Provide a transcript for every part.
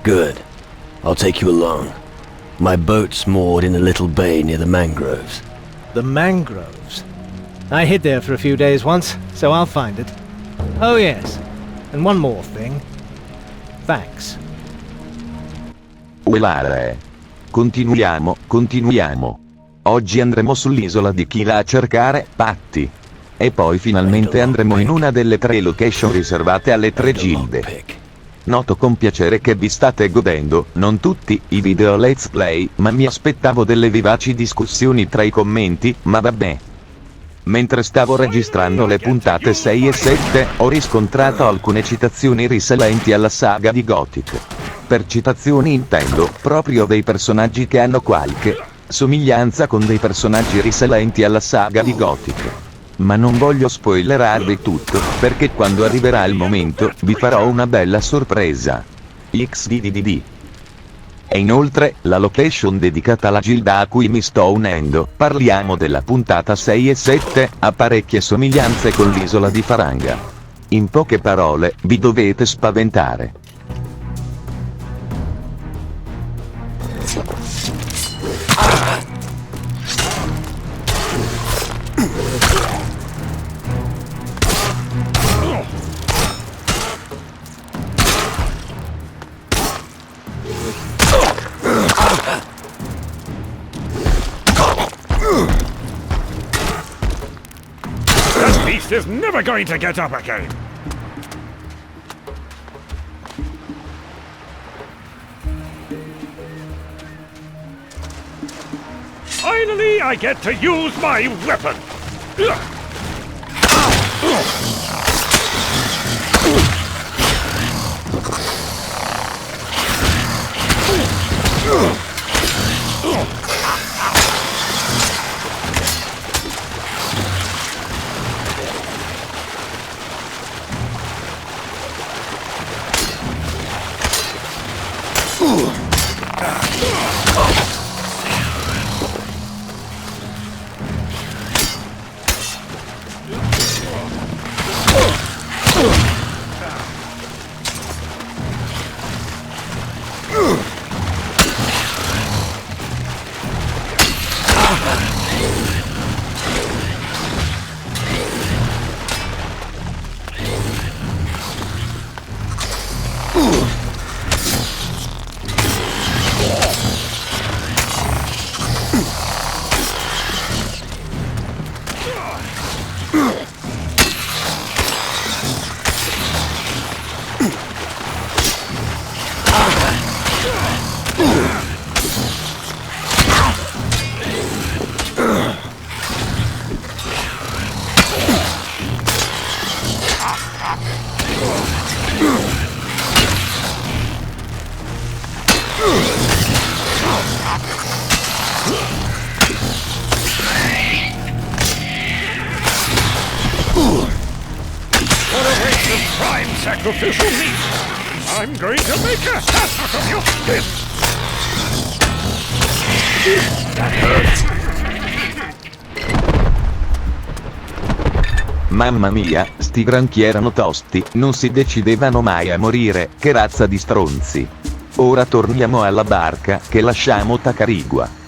Good. I'll take you along. My boat's moored in a little bay near the mangroves. The mangroves? I hid there for a few days once, so I'll find it. Oh yes, and one more thing. Thanks. Uelare. Continuiamo. Oggi andremo sull'isola di Kila a cercare Patti. E poi finalmente andremo in una delle 3 location riservate alle 3 gilde. Noto con piacere che vi state godendo, non tutti, i video let's play, ma mi aspettavo delle vivaci discussioni tra i commenti, ma vabbè. Mentre stavo registrando le puntate 6 e 7, ho riscontrato alcune citazioni risalenti alla saga di Gothic. Per citazioni intendo proprio dei personaggi che hanno qualche somiglianza con dei personaggi risalenti alla saga di Gothic. Ma non voglio spoilerarvi tutto, perché quando arriverà il momento, vi farò una bella sorpresa. XDDD. E inoltre, la location dedicata alla gilda a cui mi sto unendo, parliamo della puntata 6 e 7, ha parecchie somiglianze con l'isola di Faranga. In poche parole, vi dovete spaventare. That beast is never going to get up again! Finally, I get to use my weapon! Sacrificial meat! I'm going to make a hat out of your skin! That hurts! Mamma mia, sti granchi erano tosti, non si decidevano mai a morire, che razza di stronzi. Ora torniamo alla barca, che lasciamo Tacarigua.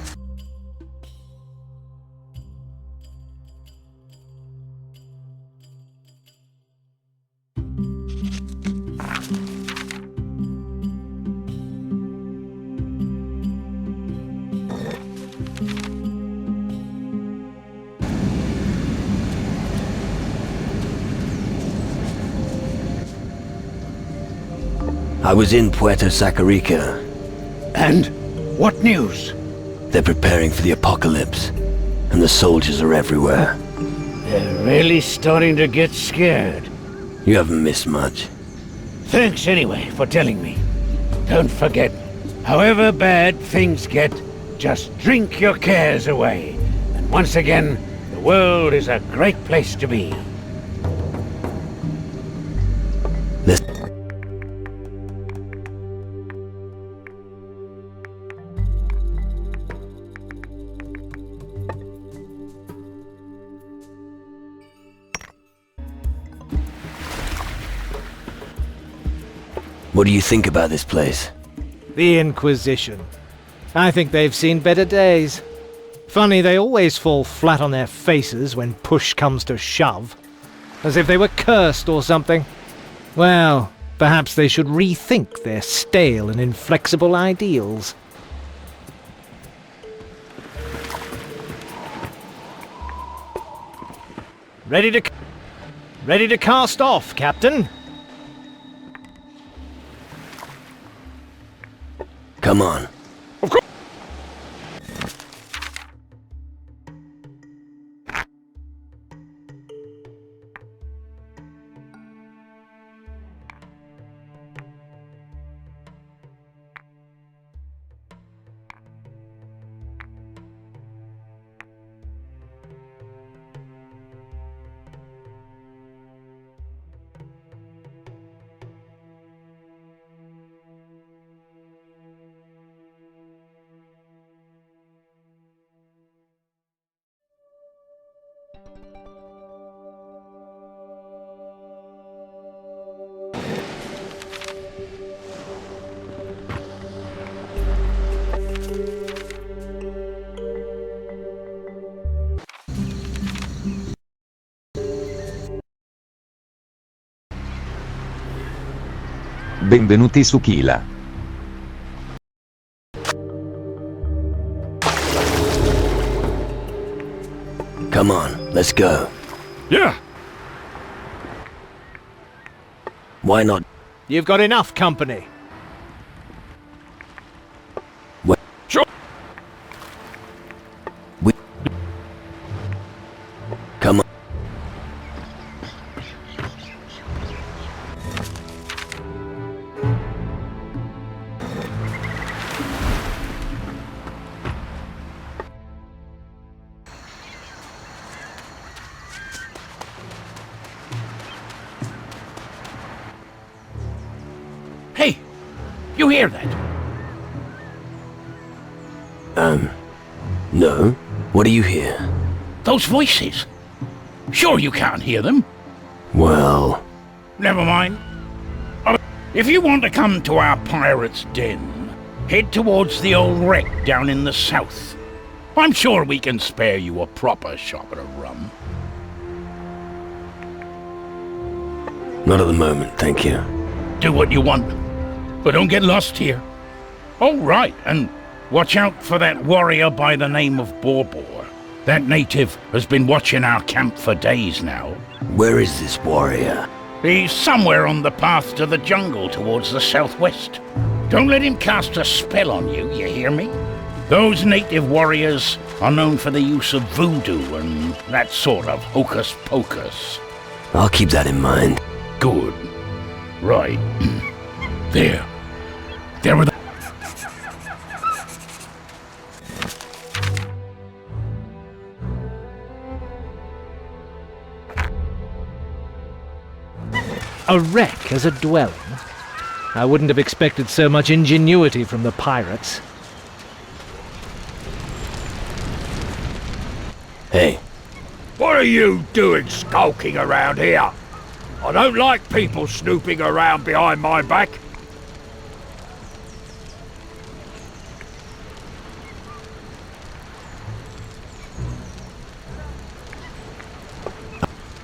I was in Puerto Sacarica. And? What news? They're preparing for the apocalypse, and the soldiers are everywhere. They're really starting to get scared. You haven't missed much. Thanks anyway for telling me. Don't forget, however bad things get, just drink your cares away. And once again, the world is a great place to be. What do you think about this place? The Inquisition. I think they've seen better days. Funny, they always fall flat on their faces when push comes to shove. As if they were cursed or something. Well, perhaps they should rethink their stale and inflexible ideals. Ready to cast off, Captain. Come on. Benvenuti su Kila. Come on, let's go. Yeah. Why not? You've got enough company. Sure. Come on. Hey, you hear that? No. What do you hear? Those voices. Sure you can't hear them. Well, Never mind. If you want to come to our pirate's den, head towards the old wreck down in the south. I'm sure we can spare you a proper shot of rum. not at the moment, thank you. Do what you want, but don't get lost here. Oh, right, and watch out for that warrior by the name of Borbor. That native has been watching our camp for days now. Where is this warrior? He's somewhere on the path to the jungle towards the southwest. Don't let him cast a spell on you, you hear me? Those native warriors are known for the use of voodoo and that sort of hocus-pocus. I'll keep that in mind. Good. Right. There. There were the... A wreck as a dwelling? I wouldn't have expected so much ingenuity from the pirates. Hey, What are you doing skulking around here? I don't like people snooping around behind my back.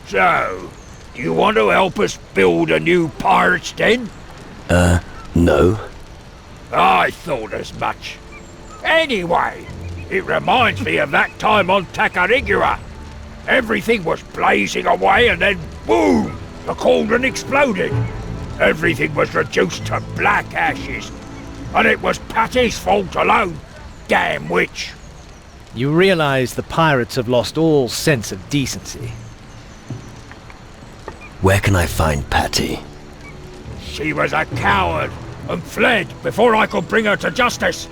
So, do you want to help us build a new pirate's den? no. I thought as much. Anyway, it reminds me of that time on Tacarigua. Everything was blazing away and then boom! The cauldron exploded. Everything was reduced to black ashes. And it was Patty's fault alone. Damn witch. You realize the pirates have lost all sense of decency. Where can I find Patty? She was a coward and fled before I could bring her to justice.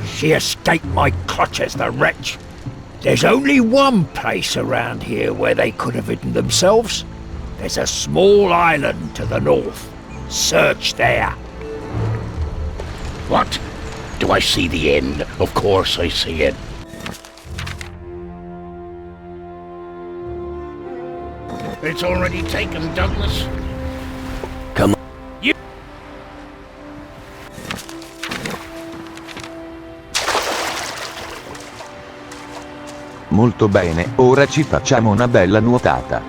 She escaped my clutches, the wretch. There's only one place around here where they could have hidden themselves. There's a small island to the north. Search there. What? Do I see the end? Of course I see it. It's already taken, Douglas. Come on. You... Molto bene, ora ci facciamo una bella nuotata.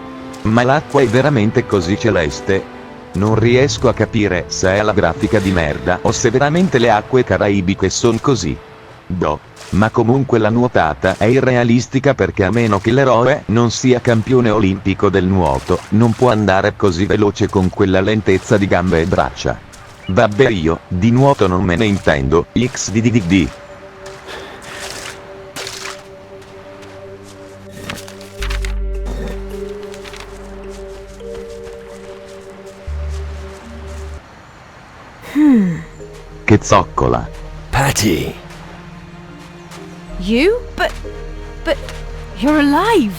Ma l'acqua è veramente così celeste? Non riesco a capire se è la grafica di merda o se veramente le acque caraibiche son così. Boh. Ma comunque la nuotata è irrealistica perché a meno che l'eroe non sia campione olimpico del nuoto, non può andare così veloce con quella lentezza di gambe e braccia. Vabbè, io di nuoto non me ne intendo, xddd. Che zoccola. Patty! You? But you're alive!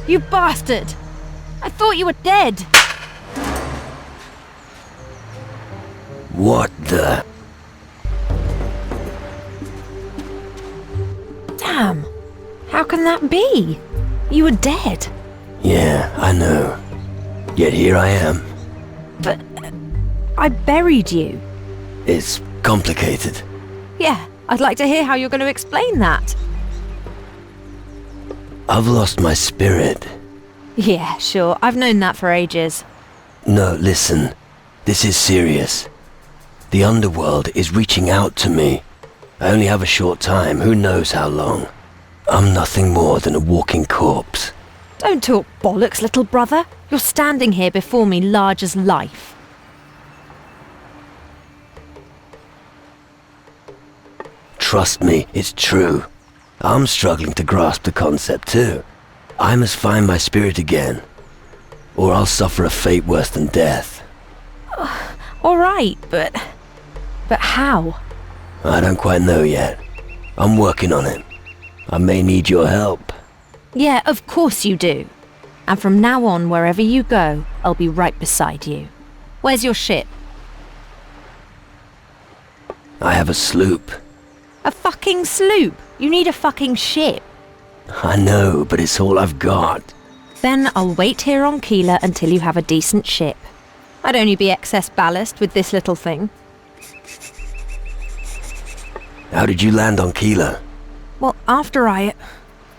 You bastard! I thought you were dead! What the... Damn! How can that be? You were dead. Yeah, I know. Yet here I am. But I buried you. It's complicated. Yeah, I'd like to hear how you're going to explain that. I've lost my spirit. Yeah, sure. I've known that for ages. No, listen. This is serious. The underworld is reaching out to me. I only have a short time, who knows how long. I'm nothing more than a walking corpse. Don't talk bollocks, little brother. You're standing here before me large as life. Trust me, it's true. I'm struggling to grasp the concept too. I must find my spirit again, or I'll suffer a fate worse than death. All right, but how? I don't quite know yet. I'm working on it. I may need your help. Yeah, of course you do. And from now on, wherever you go, I'll be right beside you. Where's your ship? I have a sloop. A fucking sloop. You need a fucking ship. I know, but it's all I've got. Then I'll wait here on Kila until you have a decent ship. I'd only be excess ballast with this little thing. How did you land on Kila? Well, after I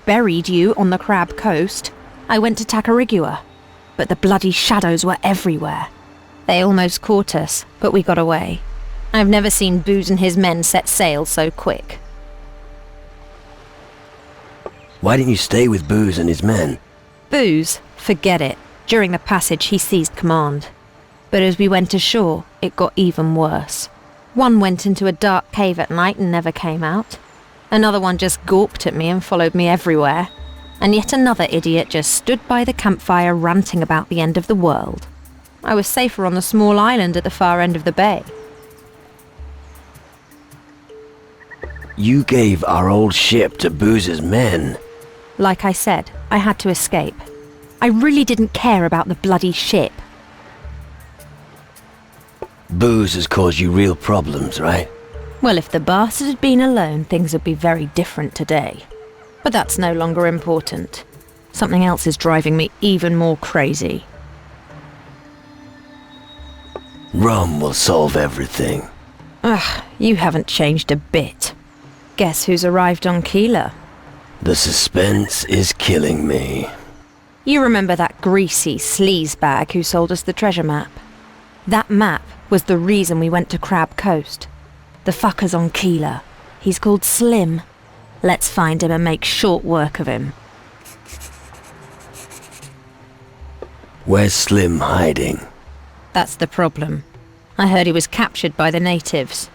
buried you on the Crab Coast, I went to Tacarigua. But the bloody shadows were everywhere. They almost caught us, but we got away. I've never seen Booze and his men set sail so quick. Why didn't you stay with Booze and his men? Booze? Forget it. During the passage he seized command. But as we went ashore, it got even worse. One went into a dark cave at night and never came out. Another one just gawped at me and followed me everywhere. And yet another idiot just stood by the campfire ranting about the end of the world. I was safer on the small island at the far end of the bay. You gave our old ship to Booze's men. Like I said, I had to escape. I really didn't care about the bloody ship. Booze has caused you real problems, right? Well, if the bastard had been alone, things would be very different today. But that's no longer important. Something else is driving me even more crazy. Rum will solve everything. Ugh, you haven't changed a bit. Guess who's arrived on Kila? The suspense is killing me. You remember that greasy sleazebag who sold us the treasure map? That map was the reason we went to Crab Coast. The fucker's on Kila. He's called Slim. Let's find him and make short work of him. Where's Slim hiding? That's the problem. I heard he was captured by the natives.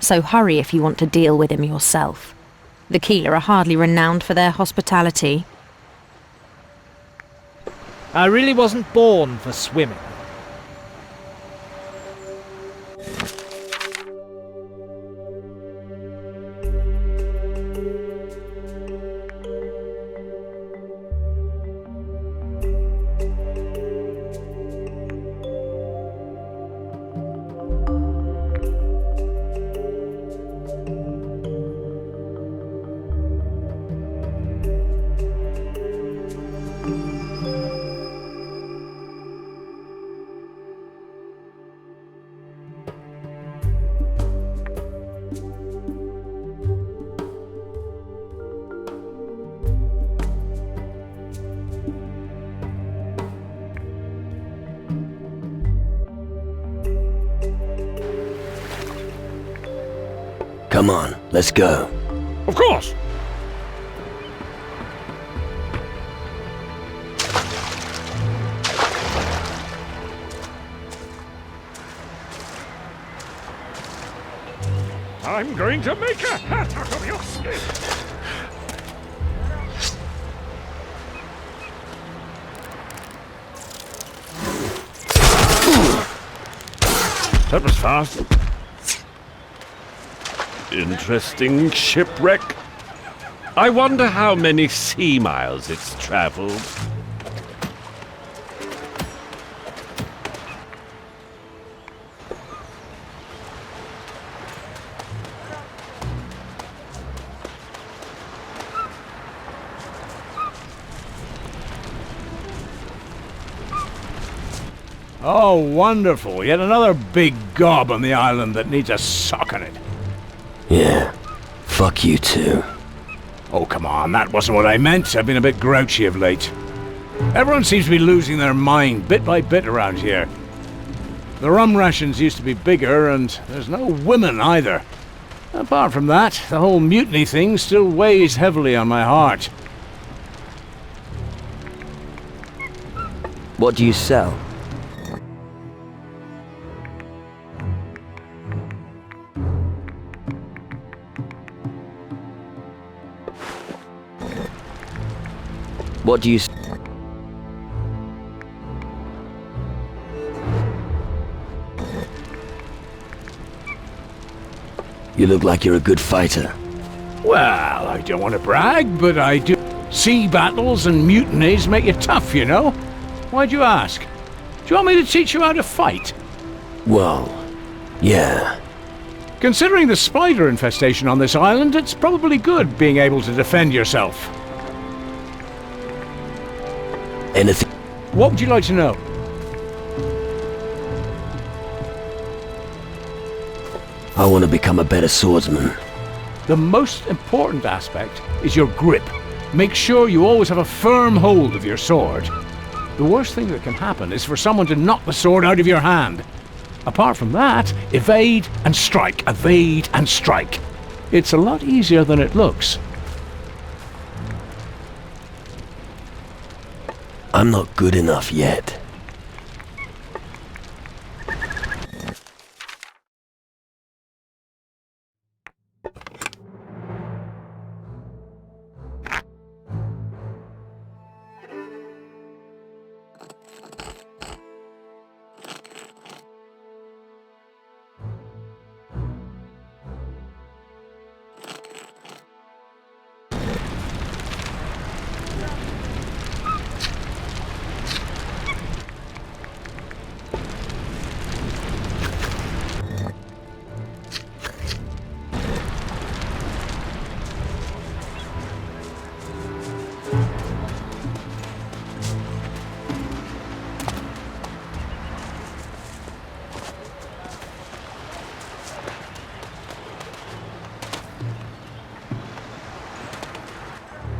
So hurry if you want to deal with him yourself. The Kila are hardly renowned for their hospitality. I really wasn't born for swimming. Come on, let's go. Of course. I'm going to make a hat out of your skin. That was fast. Interesting shipwreck. I wonder how many sea miles it's traveled. Oh, wonderful. Yet another big gob on the island that needs a sock on it. Yeah, fuck you too. Oh, come on, that wasn't what I meant. I've been a bit grouchy of late. Everyone seems to be losing their mind bit by bit around here. The rum rations used to be bigger, and there's no women either. Apart from that, the whole mutiny thing still weighs heavily on my heart. What do you sell? What do you... You look like you're a good fighter. Well, I don't want to brag, but I do. Sea battles and mutinies make you tough, you know? Why'd you ask? Do you want me to teach you how to fight? Well, yeah. Considering the spider infestation on this island, it's probably good being able to defend yourself. Anything... What would you like to know? I want to become a better swordsman. The most important aspect is your grip. Make sure you always have a firm hold of your sword. The worst thing that can happen is for someone to knock the sword out of your hand. Apart from that, evade and strike, evade and strike. It's a lot easier than it looks. I'm not good enough yet.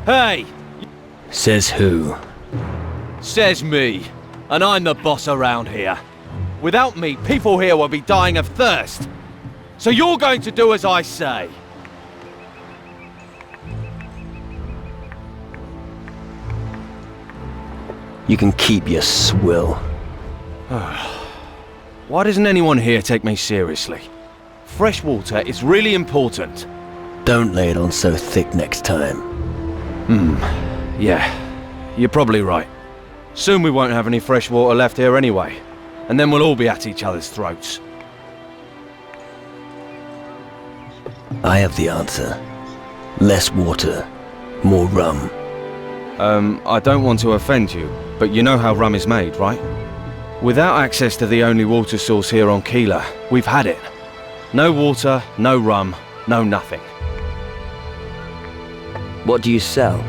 Hey! Says who? Says me. And I'm the boss around here. Without me, people here will be dying of thirst. So you're going to do as I say. You can keep your swill. Why doesn't anyone here take me seriously? Fresh water is really important. Don't lay it on so thick next time. Yeah, you're probably right. Soon we won't have any fresh water left here anyway. And then we'll all be at each other's throats. I have the answer. Less water, more rum. I don't want to offend you, but you know how rum is made, right? Without access to the only water source here on Kila, we've had it. No water, no rum, no nothing. What do you sell?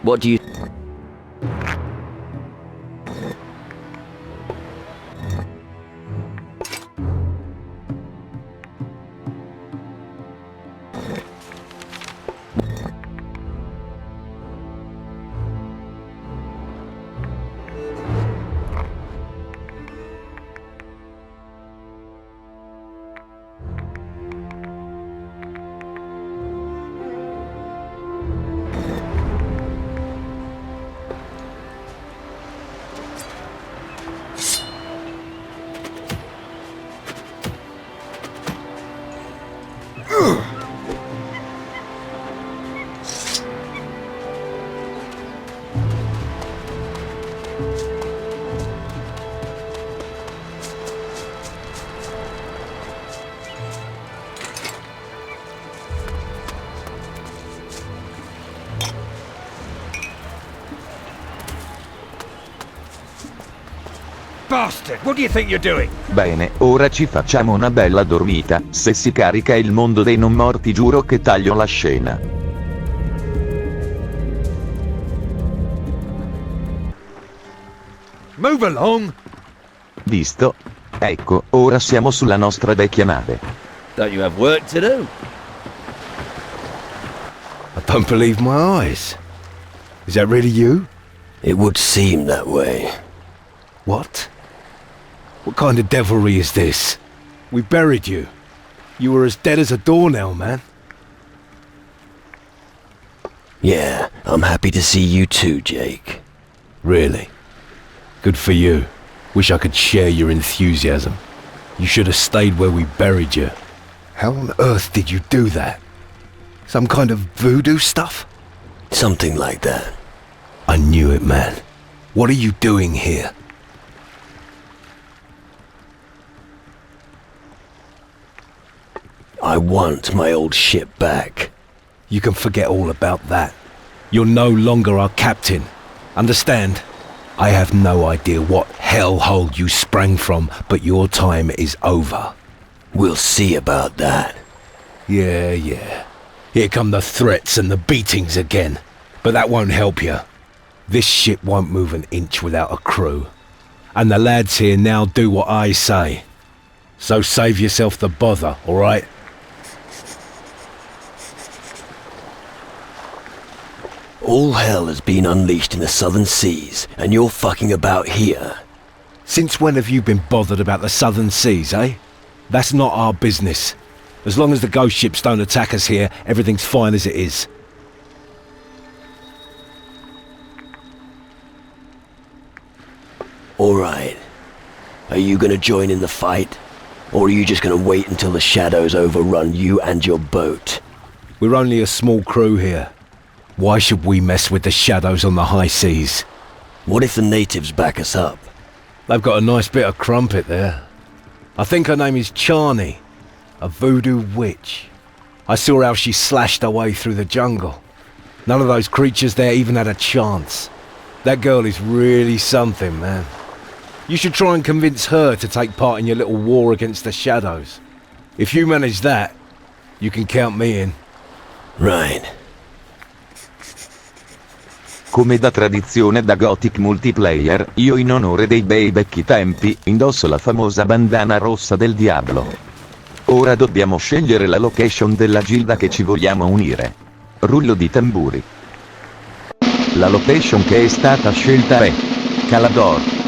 What do you... Bastard, what do you think you're doing? Bene, ora ci facciamo una bella dormita, se si carica il mondo dei non morti giuro che taglio la scena. Move along! Visto? Ecco, ora siamo sulla nostra vecchia nave. Don't you have work to do? I don't believe my eyes. Is that really you? It would seem that way. What? What kind of devilry is this? We buried you. You were as dead as a doornail, man. Yeah, I'm happy to see you too, Jake. Really? Good for you. Wish I could share your enthusiasm. You should have stayed where we buried you. How on earth did you do that? Some kind of voodoo stuff? Something like that. I knew it, man. What are you doing here? I want my old ship back. You can forget all about that. You're no longer our captain. Understand? I have no idea what hellhole you sprang from, but your time is over. We'll see about that. Yeah. Here come the threats and the beatings again. But that won't help you. This ship won't move an inch without a crew. And the lads here now do what I say. So save yourself the bother, alright? All hell has been unleashed in the southern seas, and you're fucking about here. Since when have you been bothered about the southern seas, eh? That's not our business. As long as the ghost ships don't attack us here, everything's fine as it is. Alright. Are you gonna join in the fight? Or are you just gonna wait until the shadows overrun you and your boat? We're only a small crew here. Why should we mess with the shadows on the high seas? What if the natives back us up? They've got a nice bit of crumpet there. I think her name is Charney, a voodoo witch. I saw how she slashed her way through the jungle. None of those creatures there even had a chance. That girl is really something, man. You should try and convince her to take part in your little war against the shadows. If you manage that, you can count me in. Right. Come da tradizione da Gothic multiplayer, io in onore dei bei vecchi tempi, indosso la famosa bandana rossa del Diablo. Ora dobbiamo scegliere la location della gilda che ci vogliamo unire. Rullo di tamburi. La location che è stata scelta è Calador.